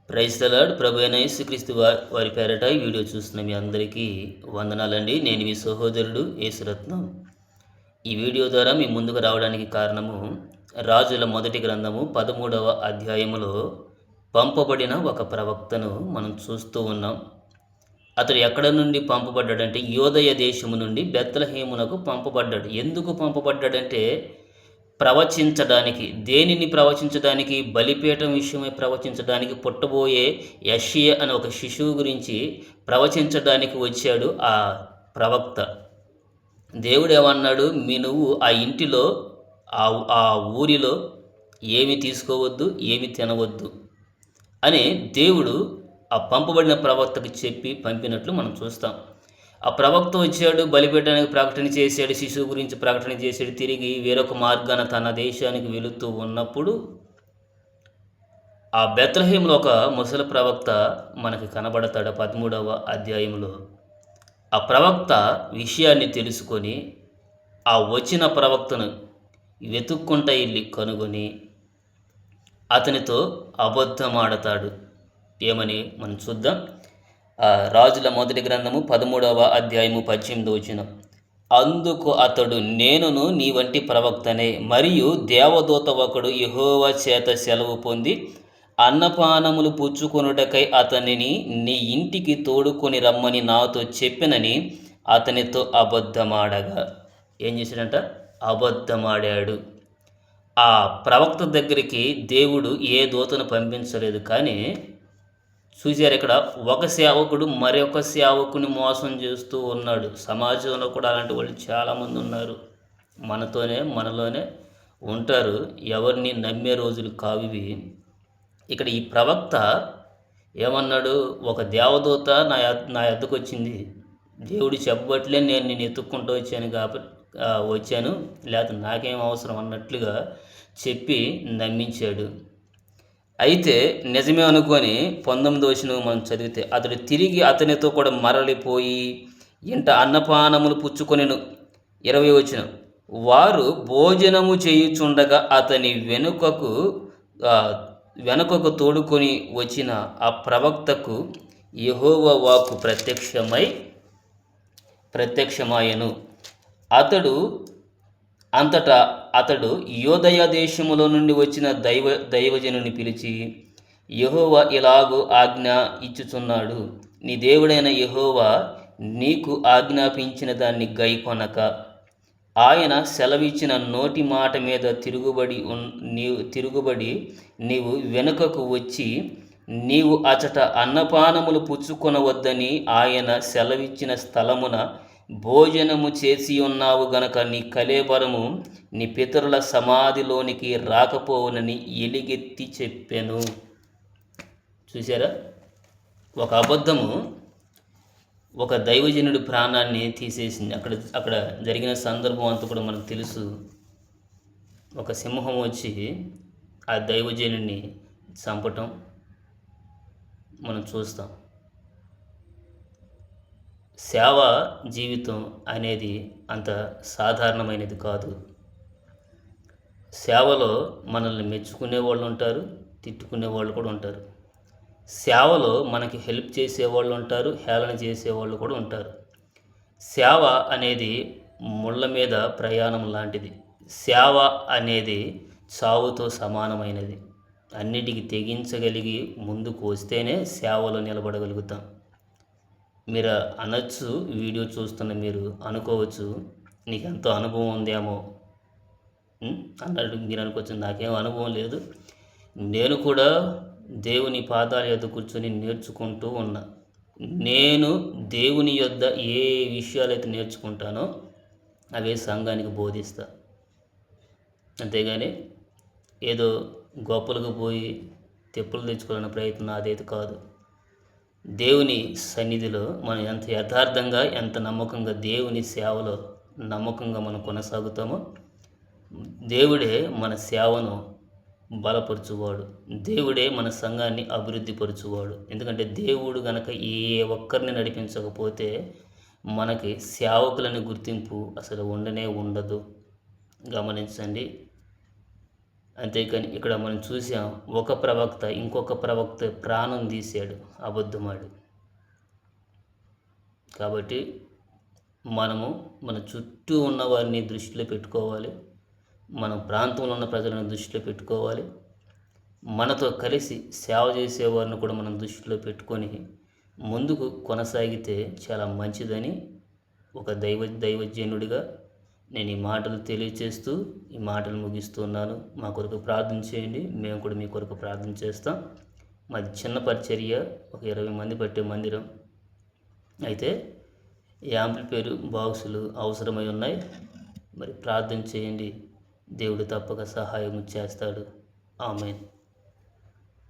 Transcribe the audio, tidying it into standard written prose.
Praise the lord. ప్రభు అయిన యేసుక్రీస్తు వారి పేరట ఈ వీడియో చూస్తున్న మీ అందరికీ వందనాలండి. నేను మీ సహోదరుడు యేసురత్నం. ఈ వీడియో ద్వారా మీ ముందుకు రావడానికి కారణము రాజుల మొదటి గ్రంథము 13వ అధ్యాయములో పంపబడిన ఒక ప్రవక్తను మనం చూస్తూ ఉన్నాం. అతడు ఎక్కడ నుండి పంపబడ్డాడంటే యోదయ దేశము నుండి బెత్లెహేమునకు పంపబడ్డాడు. ఎందుకు పంపబడ్డాడంటే ప్రవచించడానికి. దేనిని ప్రవచించడానికి? బలిపీఠం విషయమై ప్రవచించడానికి, పుట్టబోయే యెషయా అనే ఒక శిశువు గురించి ప్రవచించడానికి వచ్చాడు ఆ ప్రవక్త. దేవుడు ఏమన్నాడు? నువ్వు ఆ ఇంటిలో ఆ ఊరిలో ఏమి తీసుకోవద్దు, ఏమి తినవద్దు అని దేవుడు ఆ పంపబడిన ప్రవక్తకి చెప్పి పంపినట్లు మనం చూస్తాం. ఆ ప్రవక్త వచ్చాడు, బలిపీఠానికి ప్రకటన చేశాడు, శిశువు గురించి ప్రకటన చేశాడు. తిరిగి వేరొక మార్గాన తన దేశానికి వెళుతూ ఉన్నప్పుడు ఆ బెత్లెహేములో ఒక ముసలి ప్రవక్త మనకి కనబడతాడు 13వ అధ్యాయంలో. ఆ ప్రవక్త విషయాన్ని తెలుసుకొని ఆ వచ్చిన ప్రవక్తను వెతుక్కుంటా వెళ్ళి కనుగొని అతనితో అబద్ధమాడతాడు. ఏమని మనం చూద్దాం. రాజుల మొదటి గ్రంథము 13వ అధ్యాయము 18వ వచనం. అందుకు అతడు, నేనును నీ వంటి ప్రవక్తనే, మరియు దేవదూత ఒకడు యెహోవా చేత సెలవు పొంది అన్నపానములు పుచ్చుకొనుటకై అతనిని నీ ఇంటికి తోడుకొని రమ్మని నాతో చెప్పినని అతనితో అబద్ధమాడగా. ఏం చేశాడంట? అబద్ధమాడాడు. ఆ ప్రవక్త దగ్గరికి దేవుడు ఏ దూతను పంపించలేదు. కానీ చూశారు, ఇక్కడ ఒక సేవకుడు మరొక సేవకుని మోసం చేస్తూ ఉన్నాడు. సమాజంలో కూడా అలాంటి వాళ్ళు చాలామంది ఉన్నారు. మనలోనే ఉంటారు. ఎవరిని నమ్మే రోజులు కావివి. ఇక్కడ ఈ ప్రవక్త ఏమన్నాడు? ఒక దేవదూత నా యొద్దకు వచ్చింది, దేవుడు చెప్పబట్లే నేను నిన్ను ఎత్తుక్కుంటూ వచ్చాను, లేకపోతే నాకేం అవసరం అన్నట్లుగా చెప్పి నమ్మించాడు. అయితే నిజమే అనుకొని 19వ వచనం మనం చదివితే, అతడు తిరిగి అతనితో కూడా మరలిపోయి ఇంట అన్నపానములు పుచ్చుకొనెను. 20వ వచనం. వారు భోజనము చేయుచుండగా అతని వెనుకకు తోడుకొని వచ్చిన ఆ ప్రవక్తకు యెహోవా వాక్కు ప్రత్యక్షమాయెను. అతడు యోదయ దేశములో నుండి వచ్చిన దైవజనుని పిలిచి, యెహోవా ఇలాగూ ఆజ్ఞ ఇచ్చుచున్నాడు, నీ దేవుడైన యెహోవా నీకు ఆజ్ఞాపించిన దాన్ని గైకొనక, ఆయన సెలవిచ్చిన నోటి మాట మీద తిరుగుబడి నీవు వెనుకకు వచ్చి నీవు అచట అన్నపానములు పుచ్చుకొనవద్దని ఆయన సెలవిచ్చిన స్థలమున భోజనము చేసి ఉన్నావు గనక నీ కళేబరము నీ పితరుల సమాధిలోనికి రాకపోవునని ఎలుగెత్తి చెప్పెను. చూసారా? ఒక అబద్ధము ఒక దైవజనుడి ప్రాణాన్ని తీసేసింది. అక్కడ జరిగిన సందర్భం అంతా కూడా మనకు తెలుసు. ఒక సింహం వచ్చి ఆ దైవజనుడిని చంపటం మనం చూస్తాం. సేవ జీవితం అనేది అంత సాధారణమైనది కాదు. సేవలో మనల్ని మెచ్చుకునే వాళ్ళు ఉంటారు, తిట్టుకునే వాళ్ళు కూడా ఉంటారు. సేవలో మనకి హెల్ప్ చేసేవాళ్ళు ఉంటారు, హేళన చేసేవాళ్ళు కూడా ఉంటారు. సేవ అనేది ముళ్ళ మీద ప్రయాణం లాంటిది. సేవ అనేది చావుతో సమానమైనది. అన్నిటికీ తెగించగలిగి ముందుకు వస్తేనే సేవలో నిలబడగలుగుతాం. మీరు అనొచ్చు, వీడియో చూస్తున్న మీరు అనుకోవచ్చు, నీకు ఎంతో అనుభవం ఉందేమో అన్నట్టు మీరు అనుకోవచ్చు. నాకేం అనుభవం లేదు. నేను కూడా దేవుని పాదాల యొద్ద కూర్చొని నేర్చుకుంటూ ఉన్నా. నేను దేవుని యొద్ద ఏ విషయాలైతే నేర్చుకుంటానో అవే సంఘానికి బోధిస్తా. అంతేగాని ఏదో గొప్పలకు పోయి తెప్పులు తెచ్చుకోవాలన్న ప్రయత్నం అదైతే కాదు. దేవుని సన్నిధిలో మనం ఎంత యథార్థంగా, ఎంత నమ్మకంగా దేవుని సేవలో నమ్మకంగా మనం కొనసాగుతామో దేవుడే మన సేవను బలపరచువాడు. దేవుడే మన సంఘాన్ని అభివృద్ధిపరచువాడు. ఎందుకంటే దేవుడు గనక ఏ ఒక్కరిని నడిపించకపోతే మనకి సేవకులని గుర్తింపు అసలు ఉండనే ఉండదు. గమనించండి. అంతేకాని ఇక్కడ మనం చూసాం, ఒక ప్రవక్త ఇంకొక ప్రవక్త ప్రాణం తీశాడు, అబద్ధమాడి. కాబట్టి మనము మన చుట్టూ ఉన్న వారిని దృష్టిలో పెట్టుకోవాలి. మన ప్రాంతంలో ఉన్న ప్రజలను దృష్టిలో పెట్టుకోవాలి. మనతో కలిసి సేవ చేసేవారిని కూడా మనం దృష్టిలో పెట్టుకొని ముందుకు కొనసాగితే చాలా మంచిదని ఒక దైవజనుడిగా నేను ఈ మాటలు తెలియచేస్తూ ఈ మాటలు ముగిస్తున్నాను. మా కొరకు ప్రార్థన చేయండి, మేము కూడా మీ కొరకు ప్రార్థన చేస్తాం. మాది చిన్న పరిచర్య, ఒక 20 మంది పట్టే మందిరం. అయితే యాంప్లిఫైయర్ బాక్సులు అవసరమై ఉన్నాయి. మరి ప్రార్థన చేయండి, దేవుడు తప్పక సహాయం చేస్తాడు. ఆమేన్.